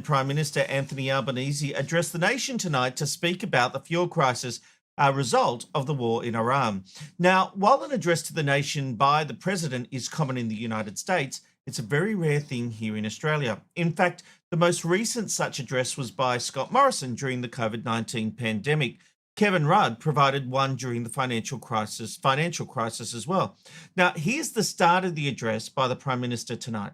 Prime Minister Anthony Albanese addressed the nation tonight to speak about the fuel crisis, a result of the war in Iran. Now, while an address to the nation by the president is common in the United States, it's a very rare thing here in Australia. In fact, the most recent such address was by Scott Morrison during the COVID-19 pandemic. Kevin Rudd provided one during the financial crisis as well. Now, here's the start of the address by the Prime Minister tonight.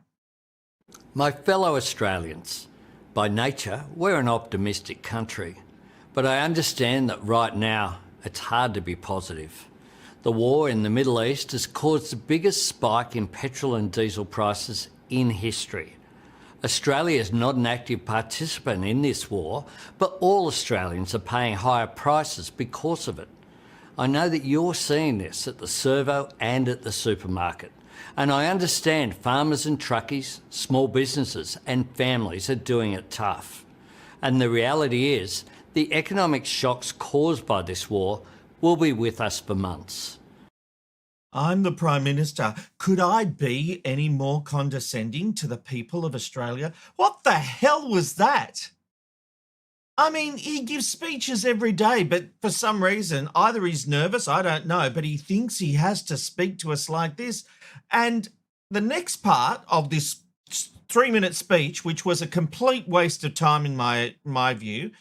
My fellow Australians, by nature, we're an optimistic country, but I understand that right now it's hard to be positive. The war in the Middle East has caused the biggest spike in petrol and diesel prices in history. Australia is not an active participant in this war, but all Australians are paying higher prices because of it. I know that you're seeing this at the servo and at the supermarket, and I understand farmers and truckies, small businesses and families are doing it tough. And the reality is, the economic shocks caused by this war will be with us for months. I'm the Prime Minister. Could I be any more condescending to the people of Australia? What the hell was that? I mean, he gives speeches every day, but for some reason, either he's nervous, I don't know, but he thinks he has to speak to us like this. And the next part of this 3-minute speech, which was a complete waste of time in my view,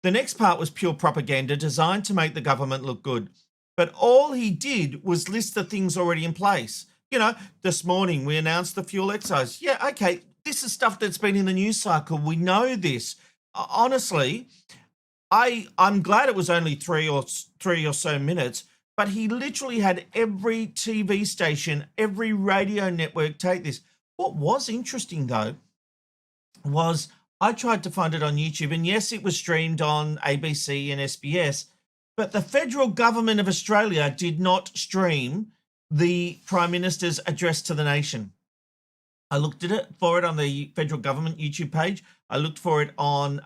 the next part was pure propaganda designed to make the government look good. But all he did was list the things already in place. You know, this morning we announced the fuel excise. Yeah, okay, this is stuff that's been in the news cycle. We know this. Honestly, I'm glad it was only three or so minutes, but he literally had every TV station, every radio network take this. What was interesting, though, was I tried to find it on YouTube, and yes, it was streamed on ABC and SBS, but the federal government of Australia did not stream the Prime Minister's address to the nation. I looked at it for it on the federal government YouTube page. I looked for it on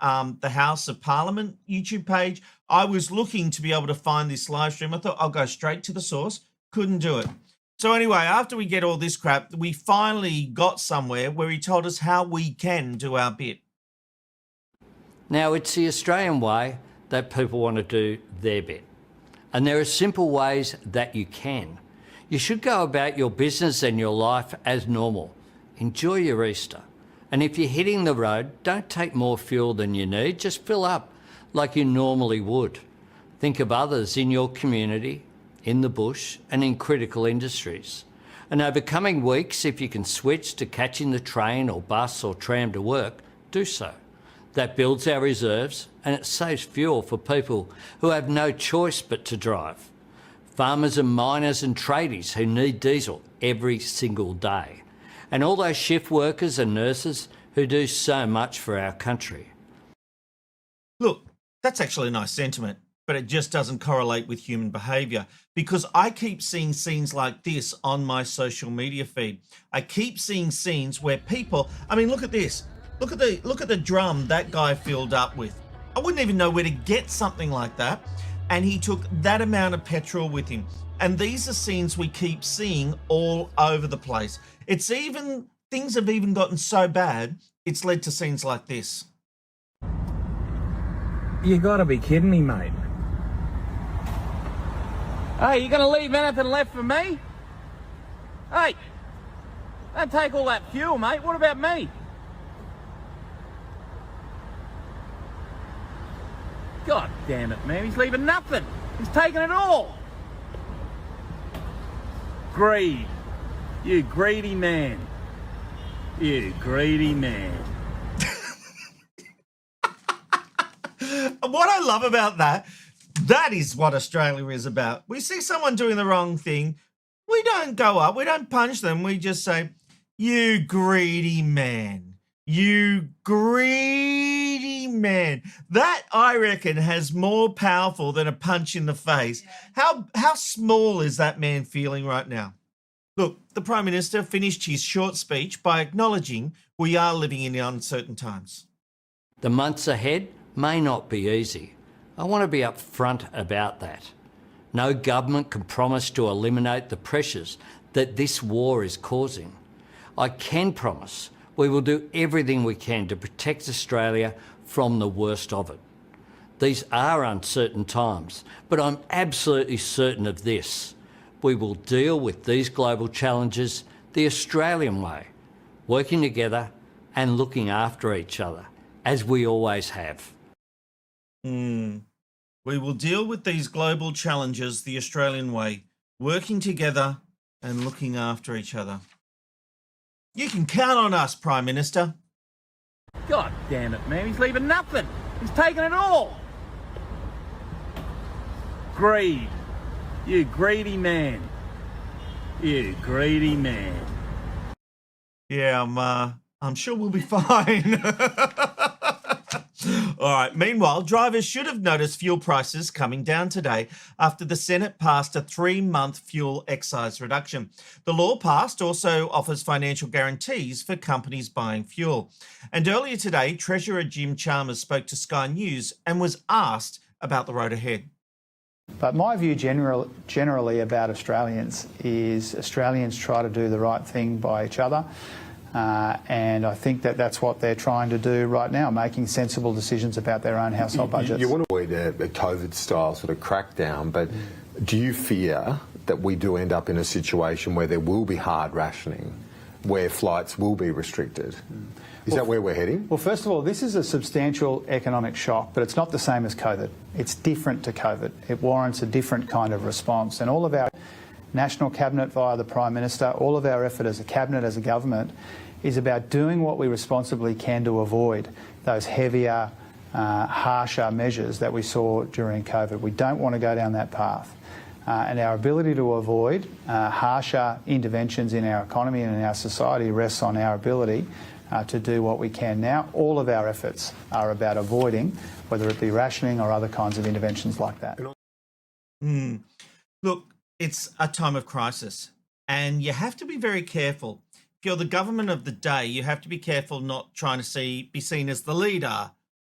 the House of Parliament YouTube page. I was looking to be able to find this live stream. I thought I'll go straight to the source. Couldn't do it. So anyway, after we get all this crap, we finally got somewhere where he told us how we can do our bit. Now, it's the Australian way that people want to do their bit. And there are simple ways that you can. You should go about your business and your life as normal. Enjoy your Easter. And if you're hitting the road, don't take more fuel than you need. Just fill up like you normally would. Think of others in your community, in the bush and in critical industries. And over coming weeks, if you can switch to catching the train or bus or tram to work, do so. That builds our reserves and it saves fuel for people who have no choice but to drive. Farmers and miners and tradies who need diesel every single day. And all those shift workers and nurses who do so much for our country. Look, that's actually a nice sentiment, but it just doesn't correlate with human behaviour, because I keep seeing scenes like this on my social media feed. I keep seeing scenes where people, I mean, look at this. Look at the drum that guy filled up with. I wouldn't even know where to get something like that. And he took that amount of petrol with him. And these are scenes we keep seeing all over the place. Things have even gotten so bad, it's led to scenes like this. You gotta be kidding me, mate. Hey, you gonna leave anything left for me? Hey, don't take all that fuel, mate. What about me? God damn it, man. He's leaving nothing. He's taking it all. Greed. You greedy man. You greedy man. What I love about that is what Australia is about. We see someone doing the wrong thing. We don't go up. We don't punch them. We just say, you greedy man. You greedy man. That, I reckon, has more powerful than a punch in the face. How small is that man feeling right now? Look, the Prime Minister finished his short speech by acknowledging we are living in uncertain times. The months ahead may not be easy. I want to be upfront about that. No government can promise to eliminate the pressures that this war is causing. I can promise We will do everything we can to protect Australia from the worst of it. These are uncertain times, but I'm absolutely certain of this. We will deal with these global challenges the Australian way, working together and looking after each other, as we always have. We will deal with these global challenges the Australian way, working together and looking after each other. You can count on us, Prime Minister. God damn it, man. He's leaving nothing. He's taking it all. Greed. You greedy man. You greedy man. Yeah, I'm sure we'll be fine. All right. Meanwhile, drivers should have noticed fuel prices coming down today after the Senate passed a 3-month fuel excise reduction. The law passed also offers financial guarantees for companies buying fuel. And earlier today, Treasurer Jim Chalmers spoke to Sky News and was asked about the road ahead. But my view generally about Australians is Australians try to do the right thing by each other. And I think that that's what they're trying to do right now, making sensible decisions about their own household budgets. You want to avoid a COVID-style sort of crackdown, but do you fear that we do end up in a situation where there will be hard rationing, where flights will be restricted? Is that where we're heading? Well, first of all, this is a substantial economic shock, but it's not the same as COVID. It's different to COVID. It warrants a different kind of response. And all of our National Cabinet via the Prime Minister, all of our effort as a Cabinet, as a government, is about doing what we responsibly can to avoid those heavier, harsher measures that we saw during COVID. We don't want to go down that path. And our ability to avoid harsher interventions in our economy and in our society rests on our ability to do what we can now. All of our efforts are about avoiding, whether it be rationing or other kinds of interventions like that. Look, it's a time of crisis, and you have to be very careful. If you're the government of the day, you have to be careful not trying to be seen as the leader,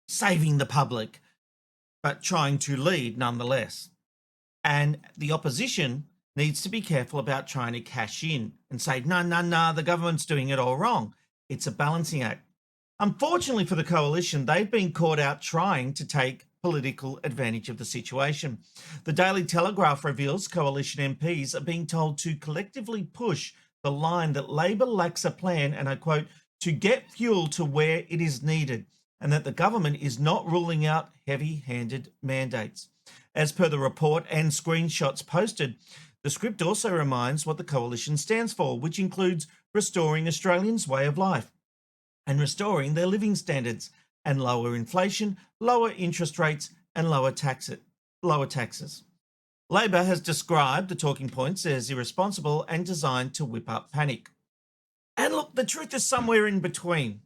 saving the public, but trying to lead nonetheless. And the opposition needs to be careful about trying to cash in and say, no, the government's doing it all wrong. It's a balancing act. Unfortunately for the coalition, they've been caught out trying to take political advantage of the situation. The Daily Telegraph reveals coalition MPs are being told to collectively push the line that Labor lacks a plan, and I quote, to get fuel to where it is needed, and that the government is not ruling out heavy-handed mandates. As per the report and screenshots posted, the script also reminds what the coalition stands for, which includes restoring Australians' way of life and restoring their living standards and lower inflation, lower interest rates and lower taxes. Labor has described the talking points as irresponsible and designed to whip up panic. And look, the truth is somewhere in between.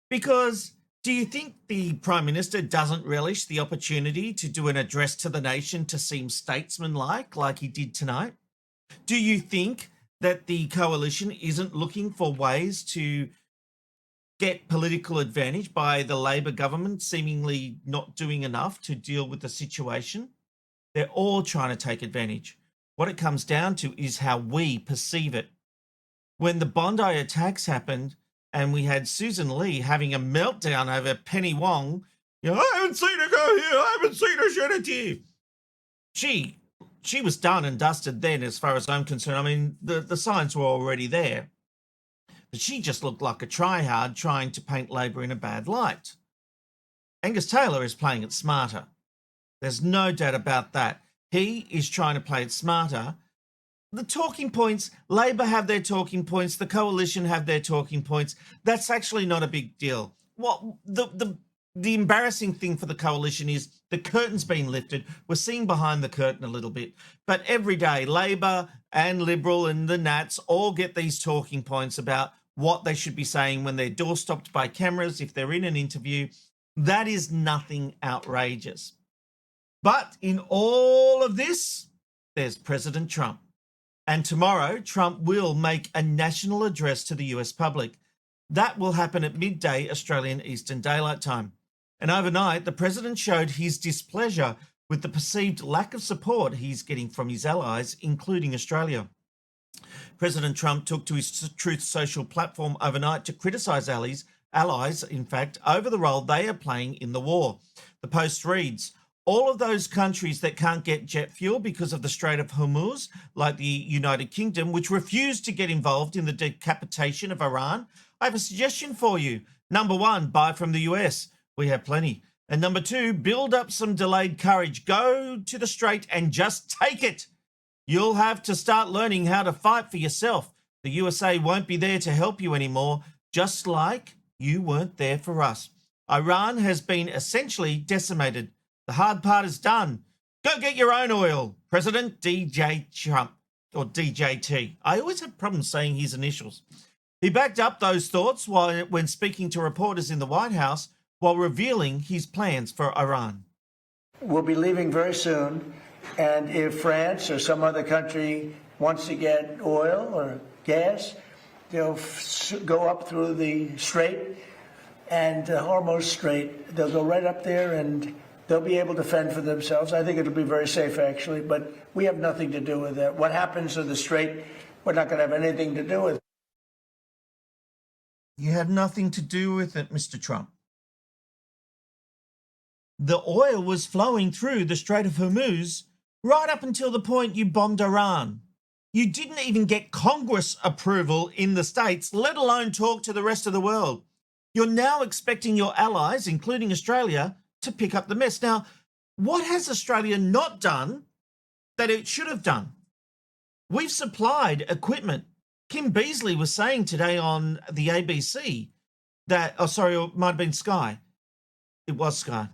Because do you think the Prime Minister doesn't relish the opportunity to do an address to the nation to seem statesmanlike like he did tonight? Do you think that the coalition isn't looking for ways to get political advantage by the Labor government seemingly not doing enough to deal with the situation? They're all trying to take advantage. What it comes down to is how we perceive it. When the Bondi attacks happened and we had Susan Lee having a meltdown over Penny Wong, I haven't seen her go here, I haven't seen her shed a tear. She was done and dusted then, as far as I'm concerned. I mean, the signs were already there. But she just looked like a tryhard trying to paint Labor in a bad light. Angus Taylor is playing it smarter. There's no doubt about that. He is trying to play it smarter. The talking points, Labor have their talking points, the coalition have their talking points. That's actually not a big deal. What the embarrassing thing for the coalition is the curtain's been lifted. We're seeing behind the curtain a little bit. But every day, Labor and Liberal and the Nats all get these talking points about what they should be saying when they're doorstopped by cameras, if they're in an interview. That is nothing outrageous. But in all of this, there's President Trump. And tomorrow, Trump will make a national address to the US public. That will happen at midday Australian Eastern Daylight Time. And overnight, the president showed his displeasure with the perceived lack of support he's getting from his allies, including Australia. President Trump took to his Truth Social platform overnight to criticise allies, in fact, over the role they are playing in the war. The Post reads, all of those countries that can't get jet fuel because of the Strait of Hormuz, like the United Kingdom, which refused to get involved in the decapitation of Iran, I have a suggestion for you. Number one, buy from the US. We have plenty. And number two, build up some delayed courage. Go to the Strait and just take it. You'll have to start learning how to fight for yourself. The USA won't be there to help you anymore, just like you weren't there for us. Iran has been essentially decimated. The hard part is done. Go get your own oil. President DJ Trump, or DJT. I always have problems saying his initials. He backed up those thoughts when speaking to reporters in the White House while revealing his plans for Iran. We'll be leaving very soon. And if France or some other country wants to get oil or gas, they'll go up through the Strait and the Hormuz Strait. They'll go right up there and they'll be able to fend for themselves. I think it'll be very safe, actually, but we have nothing to do with that. What happens to the Strait, we're not going to have anything to do with it. You had nothing to do with it, Mr. Trump. The oil was flowing through the Strait of Hormuz right up until the point you bombed Iran. You didn't even get Congress approval in the States, let alone talk to the rest of the world. You're now expecting your allies, including Australia, to pick up the mess. Now, what has Australia not done that it should have done? We've supplied equipment. Kim Beazley was saying today on the ABC that, it might have been Sky. It was Sky.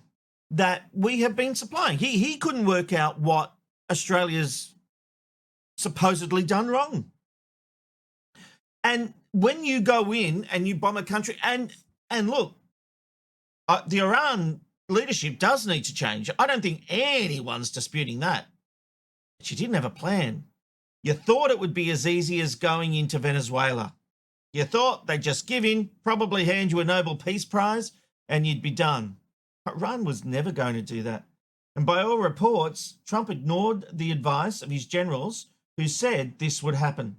That we have been supplying. He couldn't work out what Australia's supposedly done wrong. And when you go in and you bomb a country, and look, the Iran leadership does need to change. I don't think anyone's disputing that. But you didn't have a plan. You thought it would be as easy as going into Venezuela. You thought they'd just give in, probably hand you a Nobel Peace Prize, and you'd be done. Iran was never going to do that. And by all reports, Trump ignored the advice of his generals who said this would happen.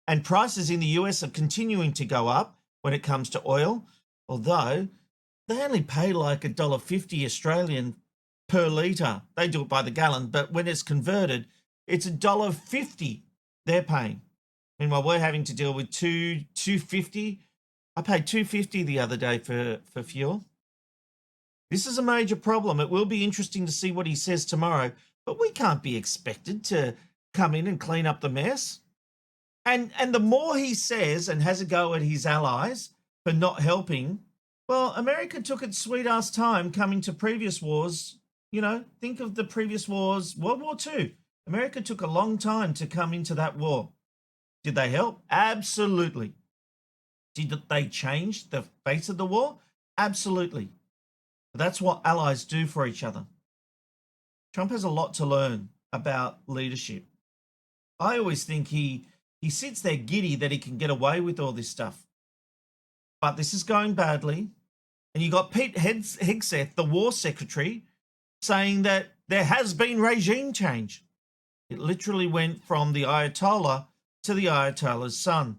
And prices in the US are continuing to go up when it comes to oil, although they only pay like $1.50 Australian per litre. They do it by the gallon, but when it's converted, it's $1.50 they're paying. Meanwhile, we're having to deal with $2.50. I paid $2.50 the other day for fuel. This is a major problem. It will be interesting to see what he says tomorrow, but we can't be expected to come in and clean up the mess. And the more he says and has a go at his allies for not helping, well, America took its sweet-ass time coming to previous wars. You know, think of the previous wars, World War II. America took a long time to come into that war. Did they help? Absolutely. Did they change the face of the war? Absolutely. That's what allies do for each other. Trump has a lot to learn about leadership. I always think he sits there giddy that he can get away with all this stuff. But this is going badly. And you got Pete Hegseth, the war secretary, saying that there has been regime change. It literally went from the Ayatollah to the Ayatollah's son.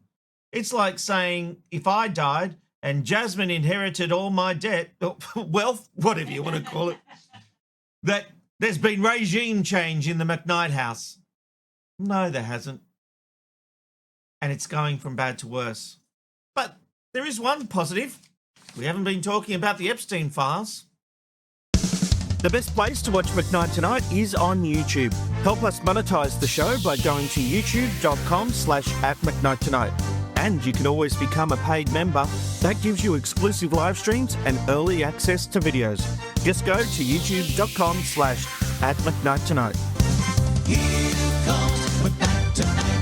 It's like saying, if I died and Jasmine inherited all my debt, wealth, whatever you want to call it, that there's been regime change in the McKnight house. No, there hasn't. And it's going from bad to worse. But there is one positive. We haven't been talking about the Epstein files. The best place to watch McKnight Tonight is on YouTube. Help us monetize the show by going to youtube.com/@McKnightTonight. And you can always become a paid member. That gives you exclusive live streams and early access to videos. Just go to youtube.com/@McKnightTonight. Here comes McKnight Tonight.